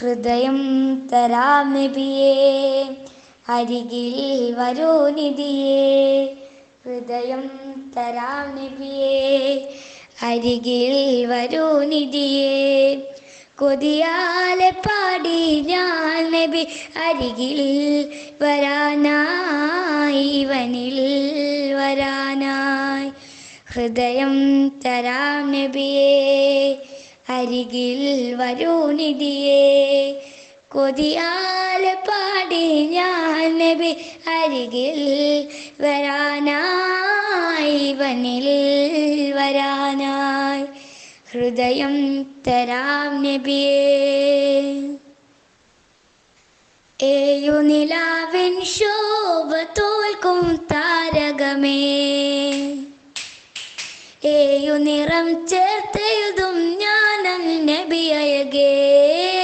ഹൃദയം തരാം നബിയേ, അരികിൽ വരൂ നിധിയേ. ഹൃദയം തരാം നബിയേ, അരികിൽ വരൂ നിധിയേ. കൊതിയാലെ പാടി ഞാൻ നബി അരികിൽ വരാനായി, വനിൽ വരാനായി. ഹൃദയം തരാം നബിയേ, അരികിൽ വരൂ നിധിയേ. കൊതിയാലെ പാടി ഞാൻ നബി അരികിൽ വരാനായി, വനിൽ വരാനായി. ഹൃദയം തരാം നബിയേ. ഏയുനിലാവിൻ ശോഭ തോൽക്കും താരകമേ, ഏയു നിറം ചേർത്തെഴുതും ഞാനൻ നബി അഴകേ.